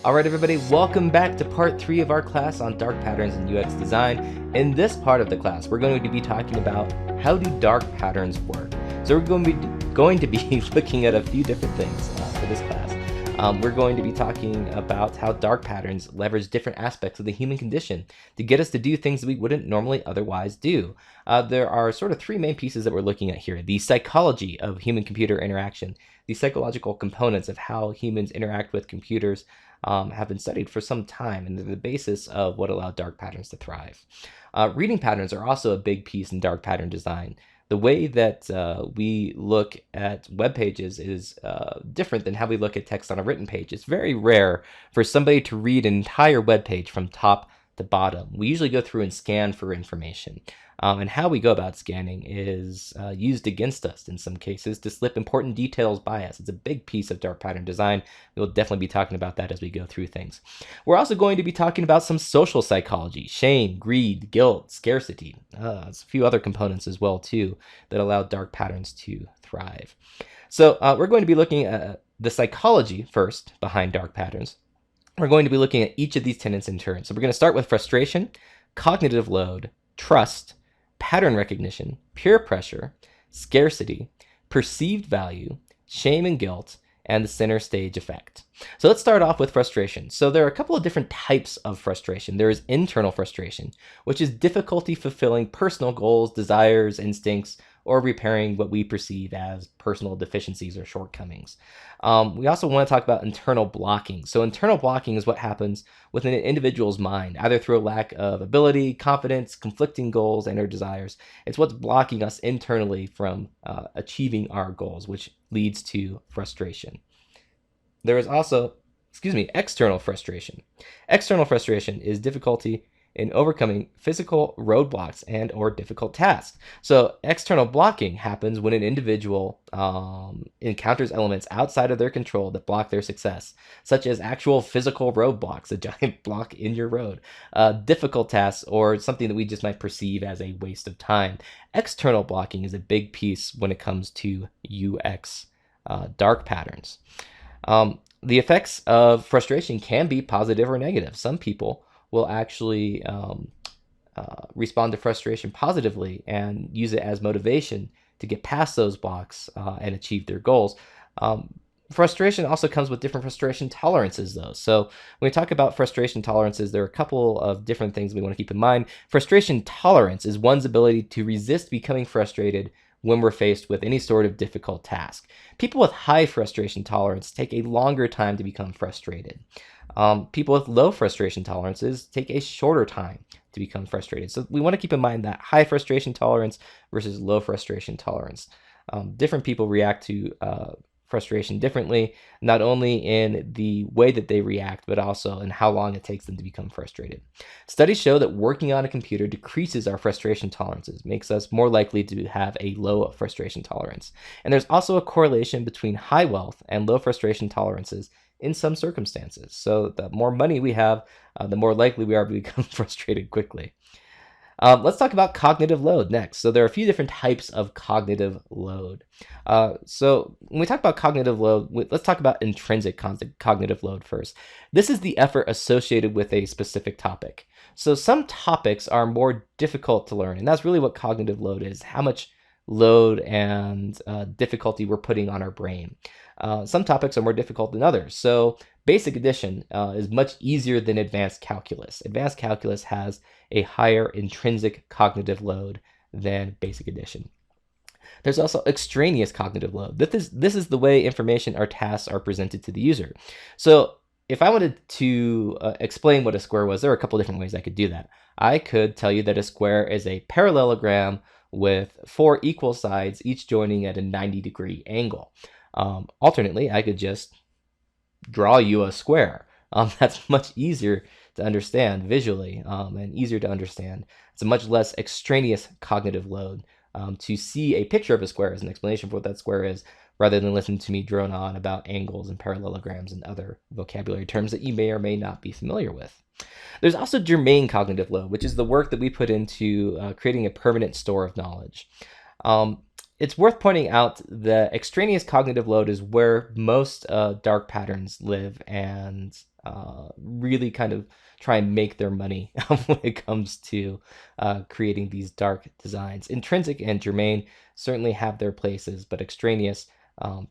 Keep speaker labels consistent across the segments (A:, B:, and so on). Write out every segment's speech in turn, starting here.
A: Alright everybody, welcome back to part 3 of our class on dark patterns in UX design. In this part of the class, we're going to be talking about how do dark patterns work. So we're going to be looking at a few different things for this class. We're going to be talking about how dark patterns leverage different aspects of the human condition to get us to do things that we wouldn't normally otherwise do. There are sort of 3 main pieces that we're looking at here. The psychology of human-computer interaction, the psychological components of how humans interact with computers, have been studied for some time, and they're the basis of what allowed dark patterns to thrive. Reading patterns are also a big piece in dark pattern design. The way that we look at web pages is different than how we look at text on a written page. It's very rare for somebody to read an entire web page from top to bottom. We usually go through and scan for information. And how we go about scanning is used against us in some cases to slip important details by us. It's a big piece of dark pattern design. We'll definitely be talking about that as we go through things. We're also going to be talking about some social psychology, shame, greed, guilt, scarcity. There's a few other components as well too that allow dark patterns to thrive. So we're going to be looking at the psychology first behind dark patterns. We're going to be looking at each of these tenets in turn. So we're going to start with frustration, cognitive load, trust, pattern recognition, peer pressure, scarcity, perceived value, shame and guilt, and the center stage effect. So let's start off with frustration. So there are a couple of different types of frustration. There is internal frustration, which is difficulty fulfilling personal goals, desires, instincts, or repairing what we perceive as personal deficiencies or shortcomings. We also want to talk about internal blocking. So internal blocking is what happens within an individual's mind, either through a lack of ability, confidence, conflicting goals, and or desires. It's what's blocking us internally from achieving our goals, which leads to frustration. There is also, external frustration. External frustration is difficulty in overcoming physical roadblocks and or difficult tasks. So external blocking happens when an individual encounters elements outside of their control that block their success, such as actual physical roadblocks, a giant block in your road, difficult tasks, or something that we just might perceive as a waste of time. External blocking is a big piece when it comes to UX dark patterns. The effects of frustration can be positive or negative. Some people will actually respond to frustration positively and use it as motivation to get past those blocks and achieve their goals. Frustration also comes with different frustration tolerances, though. So when we talk about frustration tolerances, there are a couple of different things we want to keep in mind. Frustration tolerance is one's ability to resist becoming frustrated when we're faced with any sort of difficult task. People with high frustration tolerance take a longer time to become frustrated. People with low frustration tolerances take a shorter time to become frustrated. So we want to keep in mind that high frustration tolerance versus low frustration tolerance. Different people react to frustration differently, not only in the way that they react, but also in how long it takes them to become frustrated. Studies show that working on a computer decreases our frustration tolerances, makes us more likely to have a low frustration tolerance. And there's also a correlation between high wealth and low frustration tolerances in some circumstances. So the more money we have, the more likely we are to become frustrated quickly. Let's talk about cognitive load next. So there are a few different types of cognitive load. So when we talk about cognitive load, let's talk about intrinsic cognitive load first. This is the effort associated with a specific topic. So some topics are more difficult to learn, and that's really what cognitive load is, how much load and difficulty we're putting on our brain. Some topics are more difficult than others. So basic addition is much easier than advanced calculus. Advanced calculus has a higher intrinsic cognitive load than basic addition. There's also extraneous cognitive load. This is the way information or tasks are presented to the user. So if I wanted to explain what a square was, there are a couple different ways I could do that. I could tell you that a square is a parallelogram with 4 equal sides, each joining at a 90-degree angle. Alternately, I could just draw you a square. That's much easier to understand visually and easier to understand. It's a much less extraneous cognitive load to see a picture of a square as an explanation for what that square is, rather than listen to me drone on about angles and parallelograms and other vocabulary terms that you may or may not be familiar with. There's also germane cognitive load, which is the work that we put into creating a permanent store of knowledge. It's worth pointing out the extraneous cognitive load is where most dark patterns live and really kind of try and make their money when it comes to creating these dark designs. Intrinsic and germane certainly have their places, but extraneous,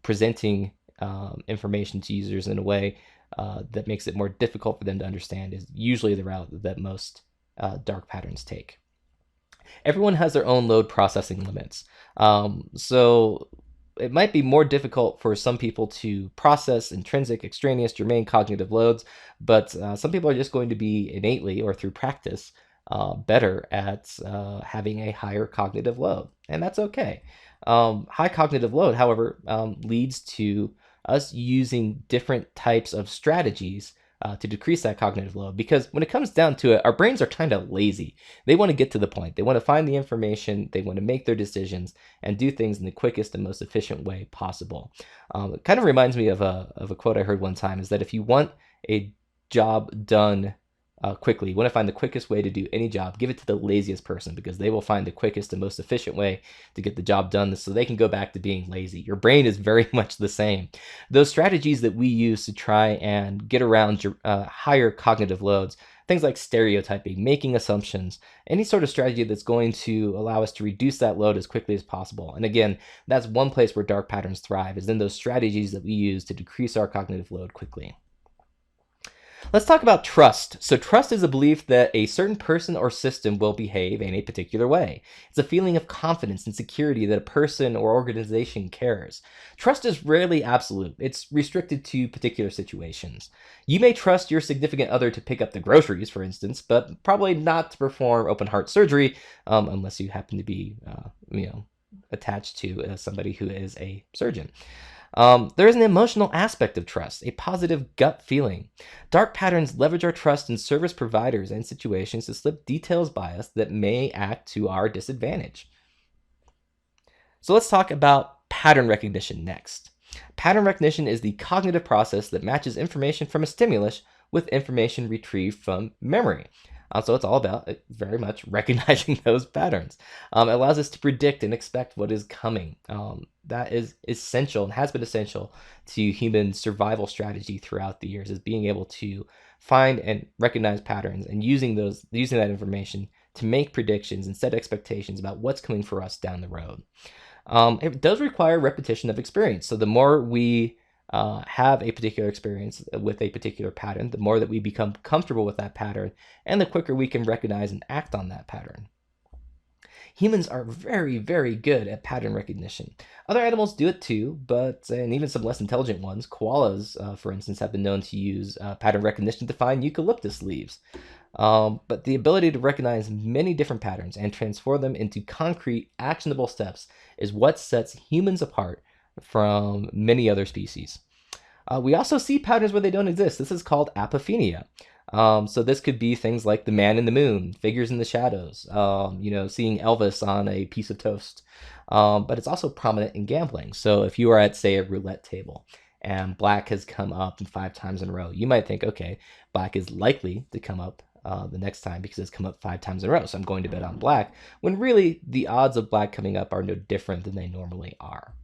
A: presenting information to users in a way that makes it more difficult for them to understand, is usually the route that most dark patterns take. Everyone has their own load processing limits. So it might be more difficult for some people to process intrinsic, extraneous, germane cognitive loads, but some people are just going to be innately or through practice better at having a higher cognitive load, and that's okay. High cognitive load, however, leads to us using different types of strategies to decrease that cognitive load, because when it comes down to it, our brains are kind of lazy. They want to get to the point. They want to find the information. They want to make their decisions and do things in the quickest and most efficient way possible. It kind of reminds me of a quote I heard one time, is that if you want a job done quickly, you want to find the quickest way to do any job, give it to the laziest person, because they will find the quickest and most efficient way to get the job done so they can go back to being lazy. Your brain is very much the same. Those strategies that we use to try and get around higher cognitive loads, things like stereotyping, making assumptions, any sort of strategy that's going to allow us to reduce that load as quickly as possible. And again, that's one place where dark patterns thrive, is in those strategies that we use to decrease our cognitive load quickly. Let's talk about trust. So trust is a belief that a certain person or system will behave in a particular way. It's a feeling of confidence and security that a person or organization cares. Trust is rarely absolute. It's restricted to particular situations. You may trust your significant other to pick up the groceries, for instance, but probably not to perform open heart surgery, unless you happen to be, attached to somebody who is a surgeon. There is an emotional aspect of trust, a positive gut feeling. Dark patterns leverage our trust in service providers and situations to slip details by us that may act to our disadvantage. So let's talk about pattern recognition next. Pattern recognition is the cognitive process that matches information from a stimulus with information retrieved from memory. So it's all about very much recognizing those patterns. It allows us to predict and expect what is coming. That is essential and has been essential to human survival strategy throughout the years, is being able to find and recognize patterns and using that information to make predictions and set expectations about what's coming for us down the road. It does require repetition of experience. So the more we have a particular experience with a particular pattern, the more that we become comfortable with that pattern, and the quicker we can recognize and act on that pattern. Humans are very, very good at pattern recognition. Other animals do it too, and even some less intelligent ones, koalas, for instance, have been known to use pattern recognition to find eucalyptus leaves. But the ability to recognize many different patterns and transform them into concrete, actionable steps is what sets humans apart from many other species. We also see patterns where they don't exist. This is called apophenia. So this could be things like the man in the moon, figures in the shadows, seeing Elvis on a piece of toast. But it's also prominent in gambling. So if you are at, say, a roulette table and black has come up 5 times in a row, you might think, okay, black is likely to come up the next time because it's come up 5 times in a row, so I'm going to bet on black, when really the odds of black coming up are no different than they normally are.